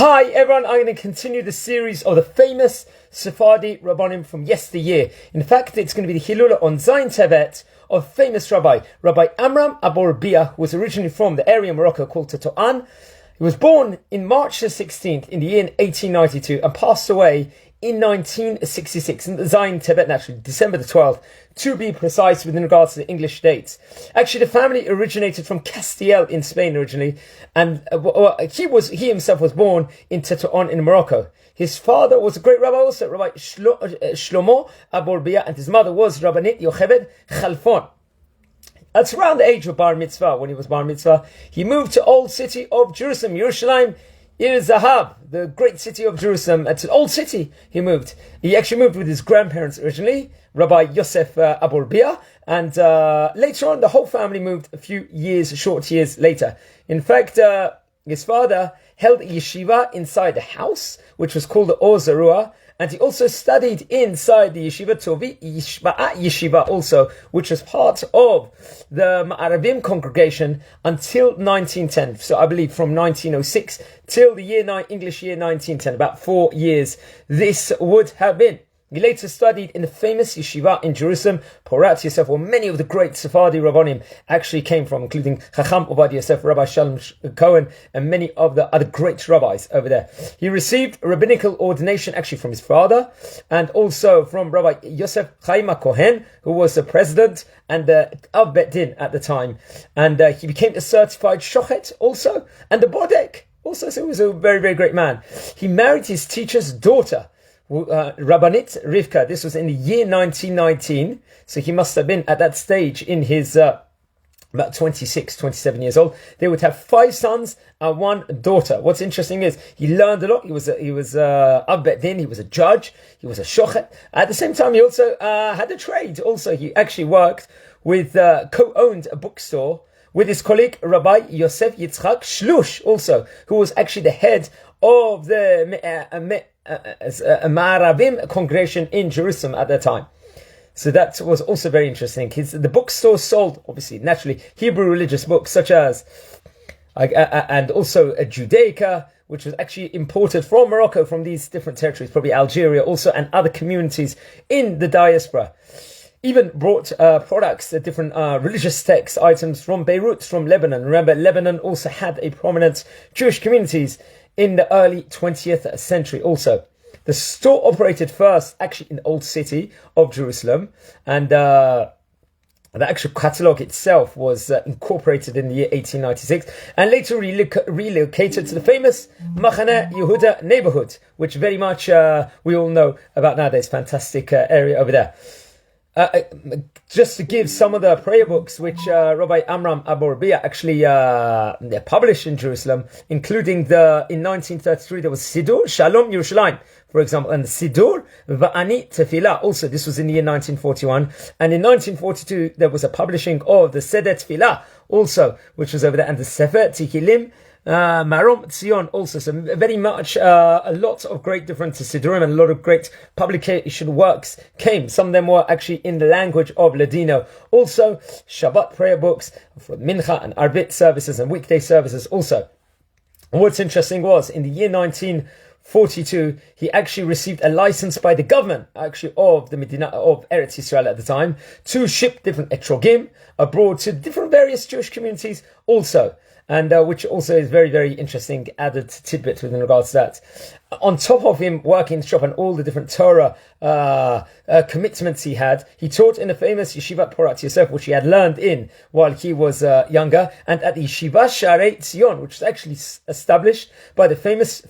Hi everyone, I'm going to continue the series of the famous Sephardi Rabbanim from yesteryear. In fact, it's going to be the Hilula on Zayin Tevet of famous Rabbi Amram Aburabia, who was originally from the area of Morocco called Tetuan. He was born in March the 16th in the year 1892 and passed away in 1966, in the Zayin Tevet, naturally, December the 12th, to be precise with regards to the English dates. Actually, the family originated from Castile in Spain originally, and he himself was born in Tetuan in Morocco. His father was a great rabbi also, Rabbi Shlomo Aburbia, and his mother was Rabbanit Yocheved Chalfon. At around the age of Bar Mitzvah, when he was Bar Mitzvah, he moved to old city of Jerusalem, Yerushalayim, Zahab, the great city of Jerusalem. It's an old city he moved. He actually moved with his grandparents originally, Rabbi Yosef Aburbia, and later on the whole family moved a few short years later. In fact, his father held a yeshiva inside the house, which was called the Or Zarua, and he also studied inside the yeshiva, Tovi Yeshiva also, which was part of the Ma'arabim congregation until 1910. So I believe from 1906 till the English year 1910, about 4 years this would have been. He later studied in the famous yeshiva in Jerusalem, Porat Yosef, where many of the great Sephardi Rabbanim actually came from, including Chacham Obadiah Yosef, Rabbi Shalom Cohen, and many of the other great rabbis over there. He received rabbinical ordination actually from his father, and also from Rabbi Yosef Chaim Kohen, who was the president and of Bet Din at the time. And he became a certified shochet also, and the bodek also, so he was a very, very great man. He married his teacher's daughter, Rabbanit Rivka. This was in the year 1919, so he must have been at that stage in his about 26, 27 years old. They would have 5 sons and 1 daughter. What's interesting is he learned a lot. He was Av Bet Din. He was a judge. He was a shochet. At the same time, he also had a trade. Also, he actually worked with co-owned a bookstore with his colleague Rabbi Yosef Yitzchak Shlush, also, who was actually the head of the Ma'arabim congregation in Jerusalem at that time. So that was also very interesting. The bookstore sold, obviously, naturally, Hebrew religious books such as, and also a Judaica, which was actually imported from Morocco, from these different territories, probably Algeria also, and other communities in the diaspora. Even brought products, different religious texts, items from Beirut, from Lebanon. Remember, Lebanon also had a prominent Jewish communities in the early 20th century also. The store operated first actually in the old city of Jerusalem, and the actual catalogue itself was incorporated in the year 1896 and later relocated to the famous Machane Yehuda neighborhood, which very much we all know about nowadays. Fantastic area over there. Just to give some of the prayer books which Rabbi Amram Aburabia actually published in Jerusalem, including in 1933 there was Sidur Shalom Yerushalayim, for example, and Sidur Va'ani Tefillah. Also, this was in the year 1941, and in 1942 there was a publishing of the Seder Tefillah also, which was over there, and the Sefer Tihilim Marom Tzion also. So very much a lot of great different Sidurim and a lot of great publication works came. Some of them were actually in the language of Ladino. Also Shabbat prayer books for Mincha and Arbit services and weekday services also. And what's interesting was in the year 1942 he actually received a license by the government actually of the Medina of Eretz Yisrael at the time to ship different etrogim abroad to different various Jewish communities also. And which also is very, very interesting added tidbit with regards to that. On top of him working in the shop and all the different Torah commitments he had, he taught in the famous Yeshivat Porat Yosef, which he had learned in while he was younger, and at the Yeshiva Sharei Tzion, which was actually established by the famous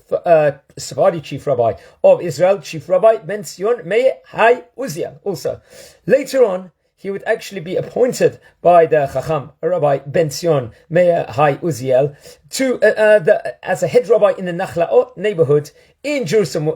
Sephardi Chief Rabbi of Israel, Chief Rabbi Ben Zion Meir Hai Uziel also. Later on, he would actually be appointed by the Chacham, Rabbi Ben Zion Meir Hai Uziel, as a head rabbi in the Nachlaot neighborhood in Jerusalem,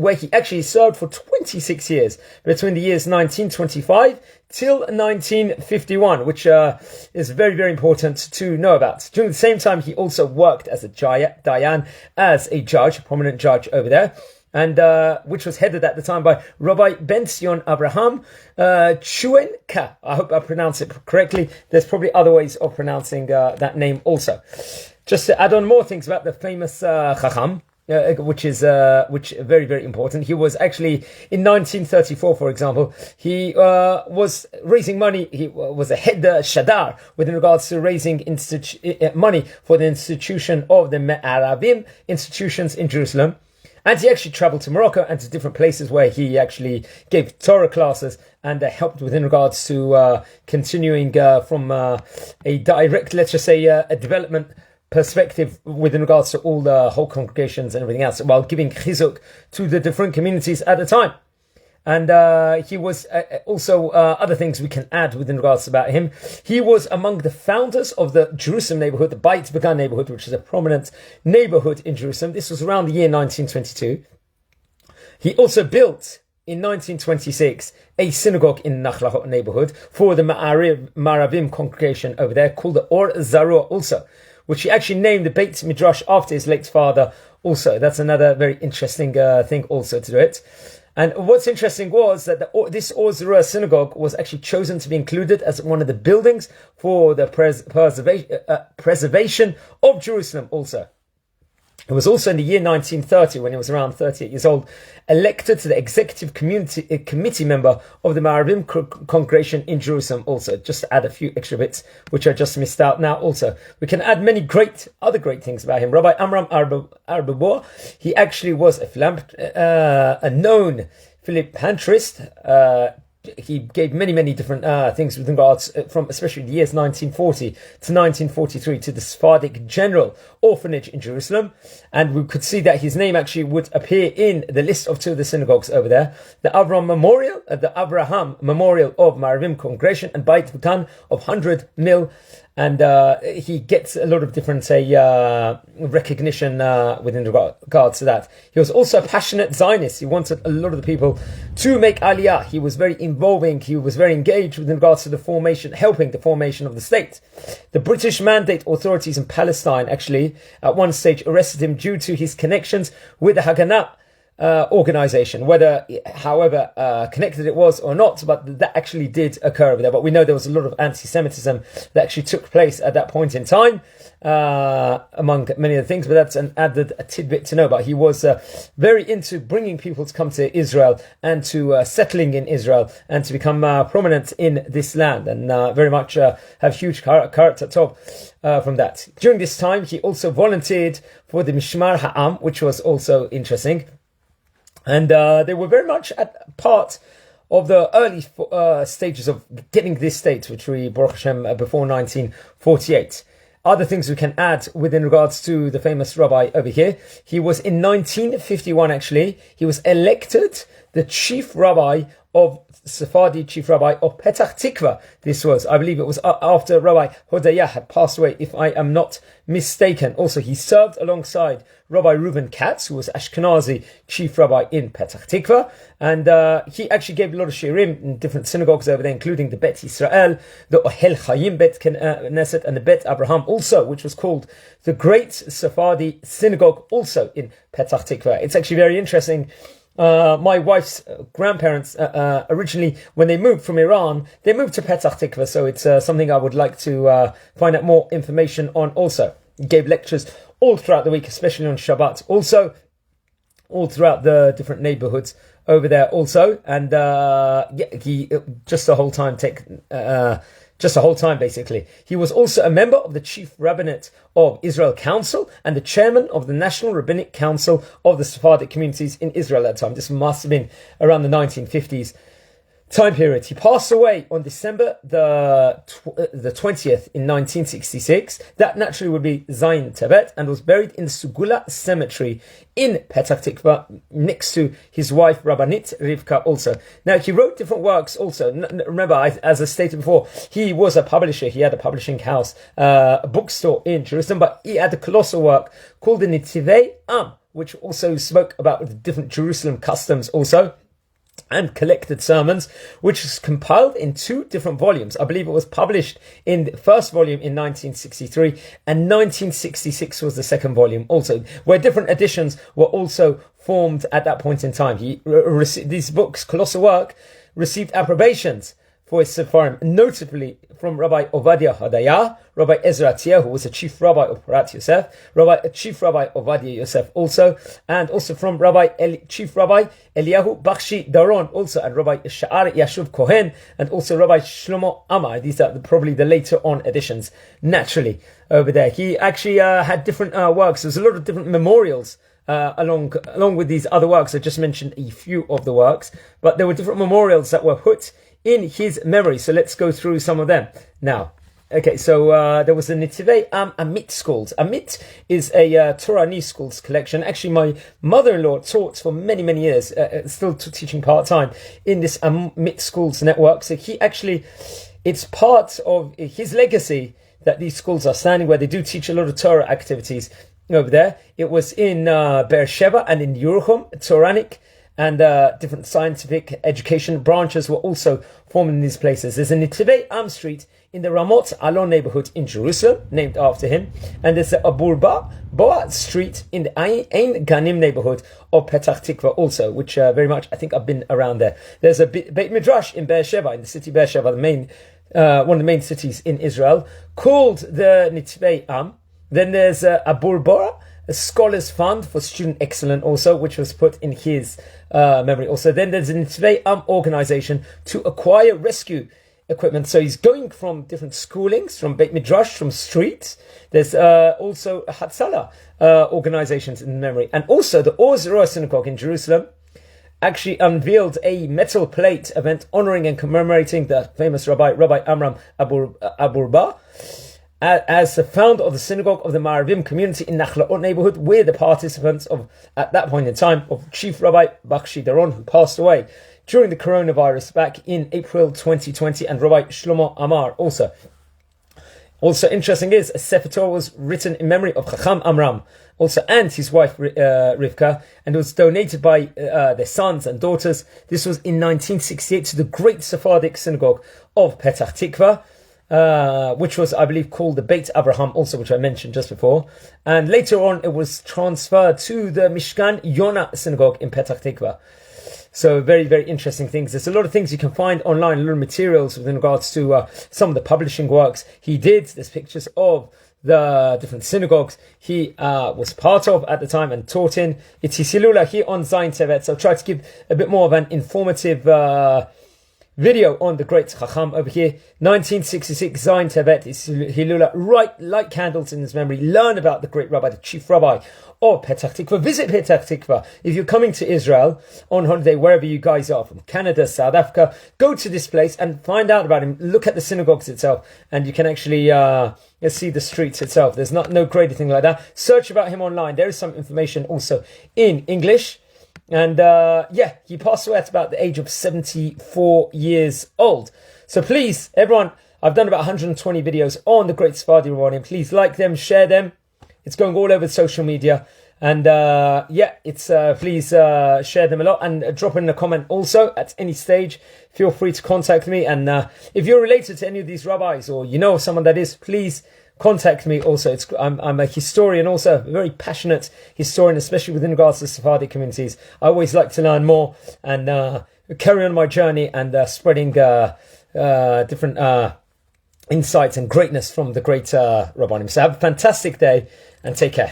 where he actually served for 26 years, between the years 1925 till 1951, which is very, very important to know about. During the same time, he also worked as a Diyan, as a judge, a prominent judge over there, and which was headed at the time by Rabbi Ben Zion Abraham Chuenka. I hope I pronounce it correctly. There's probably other ways of pronouncing that name also. Just to add on more things about the famous Chacham, which very, very important. He was actually in 1934, for example, he was raising money. He was a head shadar with regards to raising money for the institution of the Me'arabim institutions in Jerusalem. And he actually traveled to Morocco and to different places where he actually gave Torah classes and helped within regards to continuing from a direct, let's just say, a development perspective within regards to all the whole congregations and everything else, while giving chizuk to the different communities at the time. And he was also other things we can add within regards about him. He was among the founders of the Jerusalem neighborhood, the Petach neighborhood, which is a prominent neighborhood in Jerusalem. This was around the year 1922. He also built in 1926 a synagogue in Nachlaot neighborhood for the Ma'arabim congregation over there, called the Or Zarua also, which he actually named the Beit Midrash after his late father also. That's another very interesting thing also to do it. And what's interesting was that this Or Zarua synagogue was actually chosen to be included as one of the buildings for the preservation of Jerusalem also. It was also in the year 1930, when he was around 38 years old, elected to the executive committee member of the Ma'arabim congregation in Jerusalem also, just to add a few extra bits, which I just missed out now also. We can add many other great things about him. Rabbi Amram Aburabia, he actually was a known philanthropist. He gave many different things with regards from especially the years 1940 to 1943 to the Sephardic General Orphanage in Jerusalem, and we could see that his name actually would appear in the list of two of the synagogues over there: the Avraham Memorial of Ma'arabim Congregation, and Beit Petach of 100 mil. And he gets a lot of different, recognition within regards to that. He was also a passionate Zionist. He wanted a lot of the people to make Aliyah. He was very involving. He was very engaged with regards to helping the formation of the state. The British Mandate authorities in Palestine actually, at one stage, arrested him due to his connections with the Haganah organization, however connected it was or not, but that actually did occur over there. But we know there was a lot of anti-Semitism that actually took place at that point in time, among many other things, but that's an added tidbit to know about. He was very into bringing people to come to Israel and to settling in Israel and to become prominent in this land, and very much have huge character tov from that. During this time, he also volunteered for the Mishmar Ha'am, which was also interesting. And they were very much at part of the early stages of getting this state, which we, Baruch Hashem, before 1948. Other things we can add within regards to the famous rabbi over here. He was in 1951, actually, he was elected the Chief Rabbi of Sephardi Chief Rabbi of Petach Tikvah. This was, I believe it was after Rabbi Hodaya had passed away, if I am not mistaken. Also, he served alongside Rabbi Reuben Katz, who was Ashkenazi Chief Rabbi in Petach Tikvah, and he actually gave a lot of shirim in different synagogues over there, including the Bet Israel, the Ohel Chaim Bet Knesset, and the Bet Abraham also, which was called the Great Sephardi Synagogue, also in Petach Tikvah. It's actually very interesting. My wife's grandparents, originally, when they moved from Iran, they moved to Petach Tikvah, so it's something I would like to find out more information on also. He gave lectures all throughout the week, especially on Shabbat, also all throughout the different neighborhoods over there also, and he just the whole time basically. He was also a member of the Chief Rabbinate of Israel Council and the chairman of the National Rabbinic Council of the Sephardic communities in Israel at that time. This must have been around the 1950s time period. He passed away on December the 20th in 1966. That naturally would be Zayin Tevet, and was buried in the Sugula Cemetery in Petach Tikvah next to his wife Rabbanit Rivka also. Now, he wrote different works also. Remember, as I stated before, he was a publisher. He had a publishing house, a bookstore in Jerusalem, but he had a colossal work called the Nitivei Am, which also spoke about the different Jerusalem customs also, and collected sermons, which was compiled in two different volumes. I believe it was published in the first volume in 1963, and 1966 was the second volume also, where different editions were also formed at that point in time. These books, colossal work, received approbations for his Sefarim, notably from Rabbi Obadiah Hadaya, Rabbi Ezra Tier, who was a Chief Rabbi of Parat Yosef, Chief Rabbi Obadiah Yosef also, and also from Chief Rabbi Eliyahu Bakshi Daron also, and Rabbi Sha'ar Yashuv Kohen, and also Rabbi Shlomo Amar. These are probably the later on additions, naturally, over there. He actually had different works. There's a lot of different memorials along with these other works. I just mentioned a few of the works, but there were different memorials that were put in his memory. So let's go through some of them now. Okay, so there was the Nitivei Am Amit schools. Amit is a Torani schools collection. Actually, my mother-in-law taught for many, many years, still teaching part-time in this Amit schools network. So it's part of his legacy that these schools are standing, where they do teach a lot of Torah activities over there. It was in Beersheba and in Yerucham, Toranic, and different scientific education branches were also formed in these places. There's a Nitivei Am Street in the Ramot Alon neighborhood in Jerusalem, named after him. And there's the Aburabia Street in the Ein Ganim neighborhood of Petach Tikvah also, which very much, I think I've been around there. There's a Beit Midrash in Beersheba, in the city of Beersheba, one of the main cities in Israel, called the Nitivei Am. Then there's Aburabia, a scholars fund for student excellence also, which was put in his memory also. Then there's an Nitivei Am organization to acquire rescue equipment. So he's going from different schoolings, from Beit Midrash, from streets. There's also Hatzalah organizations in memory. And also the Or Zarah synagogue in Jerusalem actually unveiled a metal plate event honoring and commemorating the famous Rabbi Amram Aburabia as the founder of the synagogue of the Ma'arvim community in Nachlaot neighborhood, where the participants of, at that point in time, of Chief Rabbi Bakshi Daron, who passed away during the coronavirus back in April 2020, and Rabbi Shlomo Amar also. Also interesting is, a Sefer Torah was written in memory of Chacham Amram, also, and his wife Rivka, and it was donated by their sons and daughters. This was in 1968 to the great Sephardic synagogue of Petach Tikvah, which was, I believe, called the Beit Abraham also, which I mentioned just before. And later on, it was transferred to the Mishkan Yonah synagogue in Petach Tikvah. So very, very interesting things. There's a lot of things you can find online, a lot of materials with regards to some of the publishing works he did. There's pictures of the different synagogues he was part of at the time and taught in. It's his Hilula here on Zayin Tevet. So I'll try to give a bit more of an informative video on the great Chacham over here. 1966 Zayin Tevet is Hilula. Light candles in his memory. Learn about the great Rabbi, the Chief Rabbi of Petach Tikvah. Visit Petach Tikvah. If you're coming to Israel on holiday, wherever you guys are, from Canada, South Africa, go to this place and find out about him. Look at the synagogues itself, and you can actually see the streets itself. There's no greater thing like that. Search about him online. There is some information also in English. And he passed away at about the age of 74 years old. So please, everyone, I've done about 120 videos on the great Sephardi Rabbanim. Please like them, share them. It's going all over social media. And please share them a lot, and drop in a comment also at any stage. Feel free to contact me. And if you're related to any of these rabbis, or you know someone that is, please contact me also. I'm a historian also, a very passionate historian, especially within regards to Sephardic communities. I always like to learn more and carry on my journey and spreading different insights and greatness from the great Rabbanim. So have a fantastic day and take care.